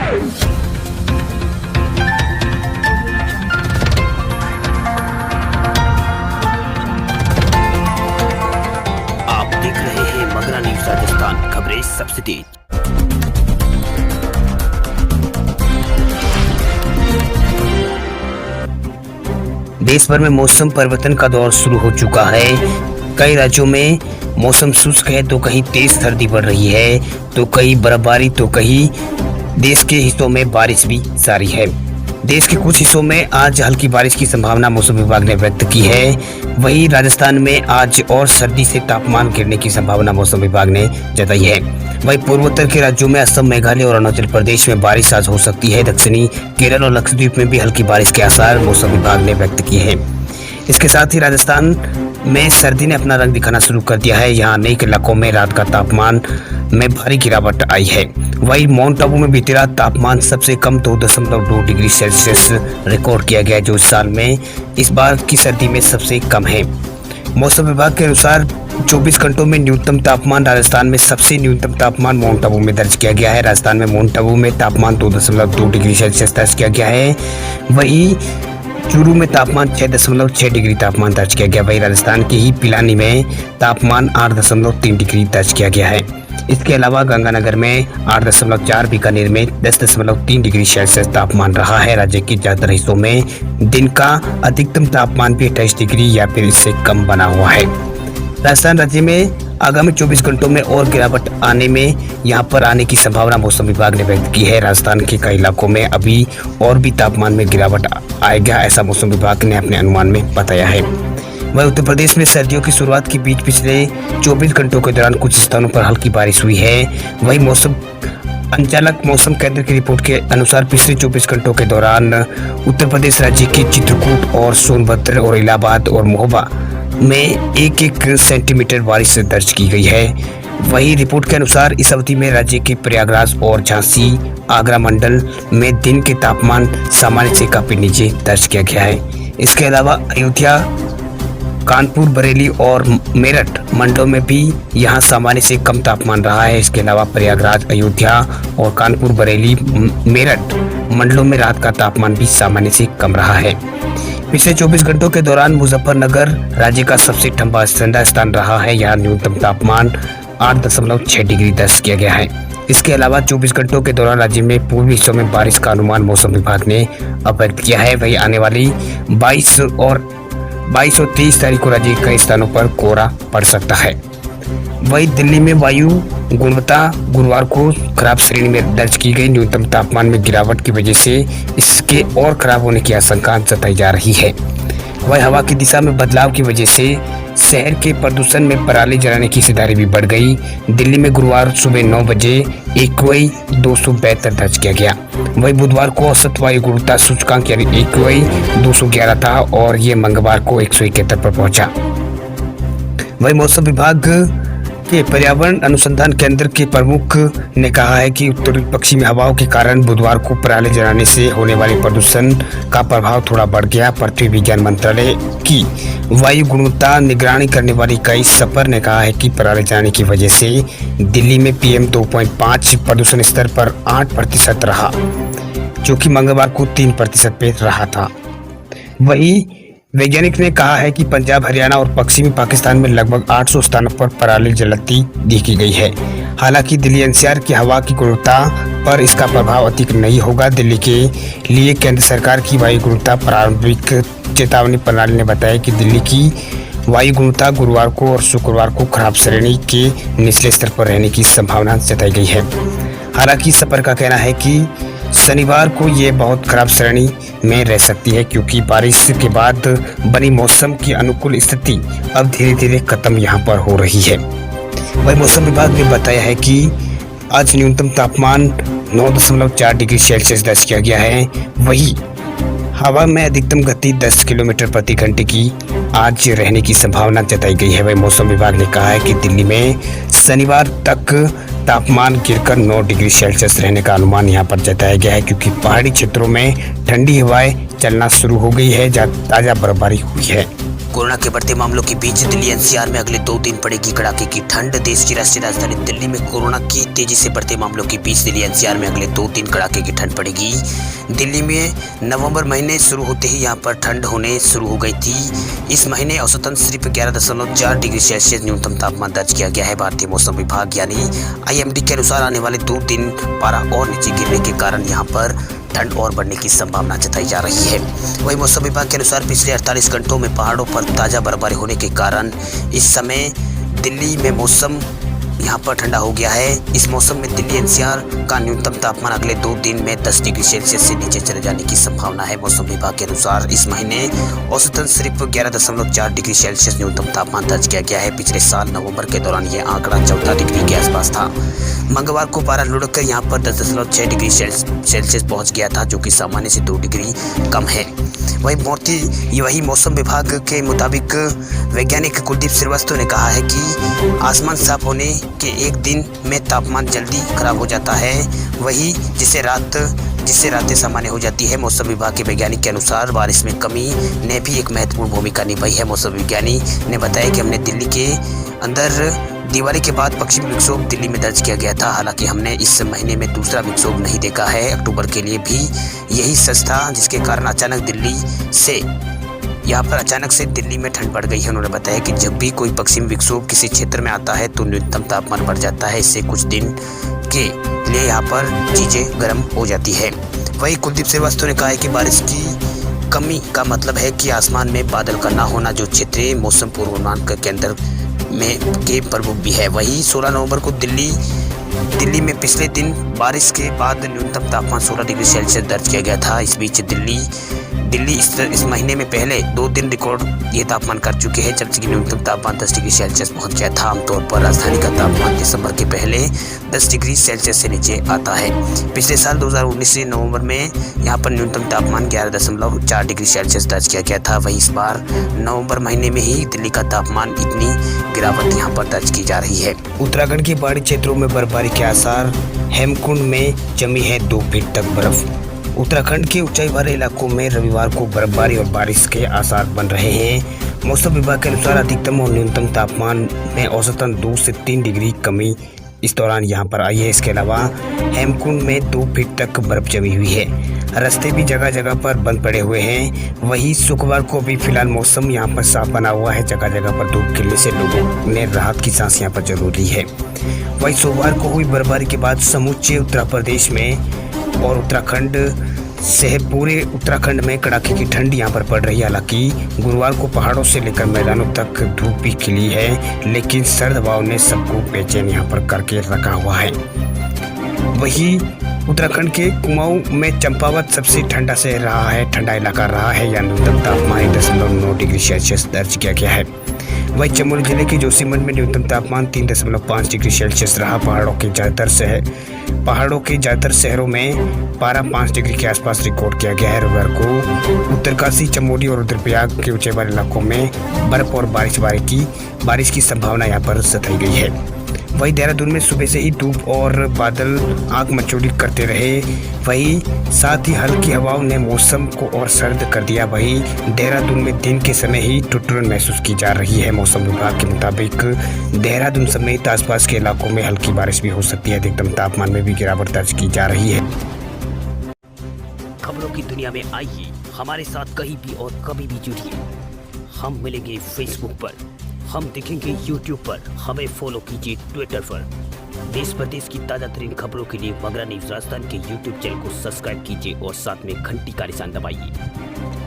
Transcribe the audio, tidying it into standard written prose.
आप देख रहे हैं मगरा न्यूज राजस्थान, खबरें सबसे तेज। देश भर में मौसम परिवर्तन का दौर शुरू हो चुका है। कई राज्यों में मौसम शुष्क है तो कहीं तेज सर्दी बढ़ रही है, तो कहीं बर्फबारी, तो कहीं देश के हिस्सों में बारिश भी जारी है। देश के कुछ हिस्सों में आज हल्की बारिश की संभावना मौसम विभाग ने व्यक्त की है। वहीं राजस्थान में आज और सर्दी से तापमान गिरने की संभावना मौसम विभाग ने जताई है। वहीं पूर्वोत्तर के राज्यों में असम, मेघालय और अरुणाचल प्रदेश में बारिश आज हो सकती है। दक्षिणी केरल और लक्षद्वीप में भी हल्की बारिश के आसार मौसम विभाग ने व्यक्त किए हैं। इसके साथ ही राजस्थान में सर्दी ने अपना रंग दिखाना शुरू कर दिया है। यहाँ अनेक इलाकों में रात का तापमान में भारी गिरावट आई है। वहीं माउंट आबू में बीती रात तापमान सबसे कम 2.2 डिग्री सेल्सियस रिकॉर्ड किया गया, जो इस साल में इस बार की सर्दी में सबसे कम है। मौसम विभाग के अनुसार 24 घंटों में न्यूनतम तापमान राजस्थान में सबसे न्यूनतम तापमान माउंट आबू में दर्ज किया गया है। राजस्थान में माउंट आबू में तापमान 2.2 डिग्री सेल्सियस दर्ज किया गया है। वहीं चूरू में तापमान 6.6 डिग्री तापमान दर्ज किया गया। वहीं राजस्थान के ही पिलानी में तापमान 8.3 डिग्री दर्ज किया गया है। इसके अलावा गंगानगर में 8.4, बीकानेर में 10.3 डिग्री सेल्सियस तापमान रहा है। राज्य के ज्यादातर हिस्सों में दिन का अधिकतम तापमान भी 28 डिग्री या फिर इससे कम बना हुआ है। राजस्थान राज्य में आगामी 24 घंटों में और गिरावट आने की संभावना मौसम विभाग ने व्यक्त की है। राजस्थान के कई इलाकों में अभी और भी तापमान में गिरावट आएगा, ऐसा मौसम विभाग ने अपने अनुमान में बताया है। वहीं उत्तर प्रदेश में सर्दियों की शुरुआत के बीच पिछले 24 घंटों के दौरान कुछ स्थानों पर हल्की बारिश हुई है। वहीं मौसम संचालक मौसम केंद्र की रिपोर्ट के अनुसार पिछले 24 घंटों के दौरान उत्तर प्रदेश राज्य के चित्रकूट और सोनभद्र और इलाहाबाद और महोबा में 1-1 सेंटीमीटर बारिश दर्ज की गई है। वही रिपोर्ट के अनुसार इस अवधि में राज्य के प्रयागराज और झांसी, आगरा मंडल में दिन के तापमान सामान्य से काफी नीचे दर्ज किया गया है। इसके अलावा अयोध्या, कानपुर, बरेली और मेरठ मंडलों में भी यहां सामान्य से कम तापमान रहा है। इसके अलावा प्रयागराज, अयोध्या और कानपुर, बरेली, मेरठ मंडलों में रात का तापमान भी सामान्य से कम रहा है। पिछले 24 घंटों के दौरान मुजफ्फरनगर राज्य का सबसे ठंडा स्थान रहा है। यहाँ न्यूनतम तापमान 8.6 डिग्री दर्ज किया गया है। इसके अलावा 24 घंटों के दौरान राज्य में पूर्वी हिस्सों में बारिश का अनुमान मौसम विभाग ने व्यक्त किया है। वहीं आने वाली 22 और 23 तारीख को राज्य के कई स्थानों पर कोहरा पड़ सकता है। वहीं दिल्ली में वायु गुणवत्ता गुरुवार को खराब श्रेणी में दर्ज की गई। न्यूनतम तापमान में गिरावट की वजह से इसके और खराब होने की आशंका जताई जा रही है। वहीं हवा की दिशा में बदलाव की वजह से शहर के प्रदूषण में पराली जलाने की हिस्सेदारी भी बढ़ गई। दिल्ली में गुरुवार सुबह 9 बजे एक्यूआई 272 दर्ज किया गया। वहीं बुधवार को औसत वायु गुणवत्ता सूचकांक यानी एक्यूआई 211 था और ये मंगलवार को 171 पर पहुंचा। वहीं मौसम विभाग के पर्यावरण अनुसंधान केंद्र के प्रमुख ने कहा है कि उत्तरी पश्चिमी हवाओं के कारण बुधवार को पराली जलाने से होने वाले प्रदूषण का प्रभाव थोड़ा बढ़ गया। पृथ्वी विज्ञान मंत्रालय की वायु गुणवत्ता निगरानी करने वाली इकाई सपर ने कहा है कि पराली जलाने की वजह से दिल्ली में PM 2.5 प्रदूषण स्तर पर 8% रहा, जो कि मंगलवार को 3% पे रहा था। वही वैज्ञानिक ने कहा है कि पंजाब, हरियाणा और पश्चिमी पाकिस्तान में लगभग 800 स्थानों पर पराली जलती देखी गई है। हालांकि दिल्ली NCR की हवा की गुणवत्ता पर इसका प्रभाव अधिक नहीं होगा। दिल्ली के लिए केंद्र सरकार की वायु गुणवत्ता प्रारंभिक चेतावनी प्रणाली ने बताया कि दिल्ली की वायु गुणवत्ता गुरुवार को और शुक्रवार को खराब श्रेणी के निचले स्तर पर रहने की संभावना जताई गई है। हालांकि सपर का कहना है कि शनिवार को ये बहुत खराब श्रेणी में रह सकती है, क्योंकि बारिश के बाद बनी मौसम की अनुकूल स्थिति अब धीरे धीरे खत्म यहाँ पर हो रही है। वही मौसम विभाग ने बताया है कि आज न्यूनतम तापमान 9.4 डिग्री सेल्सियस दर्ज किया गया है। वही हवा में अधिकतम गति 10 किलोमीटर प्रति घंटे की आज रहने की संभावना जताई गई है। वही मौसम विभाग ने कहा है कि दिल्ली में शनिवार तक तापमान गिरकर 9 डिग्री सेल्सियस रहने का अनुमान यहाँ पर जताया गया है, क्योंकि पहाड़ी क्षेत्रों में ठंडी हवाएं चलना शुरू हो गई है, जहाँ ताज़ा बर्फबारी हुई है। कोरोना के बढ़ते मामलों के बीच दिल्ली एनसीआर में अगले 2 दिन पड़ेगी कड़ाके की ठंड। देश की राष्ट्रीय राजधानी दिल्ली में कोरोना की तेजी से बढ़ते मामलों के बीच दिल्ली एनसीआर में अगले 2 दिन कड़ाके की ठंड पड़ेगी। दिल्ली में नवंबर महीने शुरू होते ही यहां पर ठंड होने शुरू हो गई थी। इस महीने औसतन सिर्फ 11.4 डिग्री सेल्सियस न्यूनतम तापमान दर्ज किया गया है। भारतीय मौसम विभाग यानी IMD के अनुसार आने वाले 2 दिन पारा और नीचे गिरने के कारण यहाँ पर ठंड और बढ़ने की संभावना जताई जा रही है। वहीं मौसम विभाग के अनुसार पिछले 48 घंटों में पहाड़ों पर ताज़ा बर्फबारी होने के कारण इस समय दिल्ली में मौसम यहाँ पर ठंडा हो गया है। इस मौसम में दिल्ली एनसीआर का न्यूनतम तापमान अगले 2 दिन में 10 डिग्री सेल्सियस से नीचे चले जाने की संभावना है। मौसम विभाग के अनुसार इस महीने औसतन सिर्फ 11.4 डिग्री सेल्सियस न्यूनतम तापमान दर्ज किया गया है। पिछले साल नवंबर के दौरान यह आंकड़ा 14 डिग्री के आसपास था। मंगलवार को पारा लुढ़ककर यहाँ पर 10.6 डिग्री सेल्सियस पहुँच गया था, जो कि सामान्य से 2 डिग्री कम है। वही मौसम विभाग के मुताबिक वैज्ञानिक कुलदीप श्रीवास्तव ने कहा है कि आसमान साफ होने के 1 दिन में तापमान जल्दी खराब हो जाता है, वही जिससे रातें सामान्य हो जाती है। मौसम विभाग के वैज्ञानिक के अनुसार बारिश में कमी ने भी एक महत्वपूर्ण भूमिका निभाई है। मौसम विज्ञानी ने बताया कि हमने दिल्ली के अंदर दिवाली के बाद पश्चिमी विक्षोभ दिल्ली में दर्ज किया गया था। हालांकि हमने इस महीने में दूसरा विक्षोभ नहीं देखा है। अक्टूबर के लिए भी यही सच था, जिसके कारण अचानक से दिल्ली में ठंड बढ़ गई है। उन्होंने बताया कि जब भी कोई पश्चिमी विक्षोभ किसी क्षेत्र में आता है तो न्यूनतम तापमान बढ़ जाता है। इससे कुछ दिन के लिए यहाँ पर चीज़ें गर्म हो जाती है। वही कुलदीप श्रीवास्तव ने कहा है कि बारिश की कमी का मतलब है कि आसमान में बादल का ना होना, जो क्षेत्रीय मौसम पूर्वानुमान के केंद्र में के प्रमुख भी है। वही 16 नवंबर को दिल्ली में पिछले दिन बारिश के बाद न्यूनतम तापमान 16 डिग्री सेल्सियस दर्ज किया गया था। इस बीच दिल्ली इस महीने में पहले 2 दिन रिकॉर्ड ये तापमान कर चुके हैं, जबकि न्यूनतम तापमान 10 डिग्री सेल्सियस पहुंच गया था। आमतौर पर राजधानी का तापमान दिसंबर के पहले 10 डिग्री सेल्सियस से नीचे आता है। पिछले साल 2019 से नवंबर में यहाँ पर न्यूनतम तापमान 11.4 डिग्री सेल्सियस दर्ज किया गया था। वही इस बार नवंबर महीने में ही दिल्ली का तापमान इतनी गिरावट यहाँ पर दर्ज की जा रही है। उत्तराखंड के पहाड़ी क्षेत्रों में बर्फबारी के आसार। हेमकुंड में जमी है 2 फीट तक बर्फ। उत्तराखंड के ऊंचाई वाले इलाकों में रविवार को बर्फबारी और बारिश के आसार बन रहे हैं। मौसम विभाग के अनुसार अधिकतम और न्यूनतम तापमान में औसतन 2 से 3 डिग्री कमी इस दौरान यहां पर आई है। इसके अलावा हेमकुंड में 2 फीट तक बर्फ जमी हुई है। रास्ते भी जगह जगह पर बंद पड़े हुए हैं। वहीं शुक्रवार को भी फिलहाल मौसम यहां पर साफ बना हुआ है। जगह जगह पर धूप खिलने से लोगों ने राहत की सांस यहां पर जरूरी है। वहीं सोमवार को हुई बर्फबारी के बाद समूचे उत्तर प्रदेश में और उत्तराखंड से पूरे उत्तराखंड में कड़ाके की ठंड यहाँ पर पड़ रही है। हालांकि गुरुवार को पहाड़ों से लेकर मैदानों तक धूप भी खिली है, लेकिन सर्द हवाओं ने सबको बेचैन यहाँ पर करके रखा हुआ है। वहीं उत्तराखंड के कुमाऊं में चंपावत सबसे ठंडा शहर रहा है, ठंडा इलाका रहा है। यहाँ न्यूनतम तापमान 10.9 डिग्री सेल्सियस दर्ज किया गया है। वहीं चमोली जिले के जोशीमठ में न्यूनतम तापमान 3.5 डिग्री सेल्सियस रहा। पहाड़ों के ज़्यादातर शहरों में पारा 5 डिग्री के आसपास रिकॉर्ड किया गया है। रविवार को उत्तरकाशी, चमोली और रुद्रप्रयाग के ऊंचाई वाले इलाकों में बर्फ और बारिश की संभावना यहाँ पर जताई गई है। वहीं देहरादून में सुबह से ही धूप और बादल आंख मचौड़ी करते रहे। वहीं साथ ही हल्की हवाओं ने मौसम को और सर्द कर दिया। वहीं देहरादून में दिन के समय ही ठिठुरन महसूस की जा रही है। मौसम विभाग के मुताबिक देहरादून समेत आसपास के इलाकों में हल्की बारिश भी हो सकती है। अधिकतम तापमान में भी गिरावट दर्ज की जा रही है। खबरों की दुनिया में आइए हमारे साथ कहीं भी और कभी भी जुड़िए। हम मिलेंगे फेसबुक पर, हम दिखेंगे यूट्यूब पर, हमें फॉलो कीजिए ट्विटर पर। देश प्रदेश की ताज़ा तरीन खबरों के लिए मगरा न्यूज़ राजस्थान के यूट्यूब चैनल को सब्सक्राइब कीजिए और साथ में घंटी का निशान दबाइए।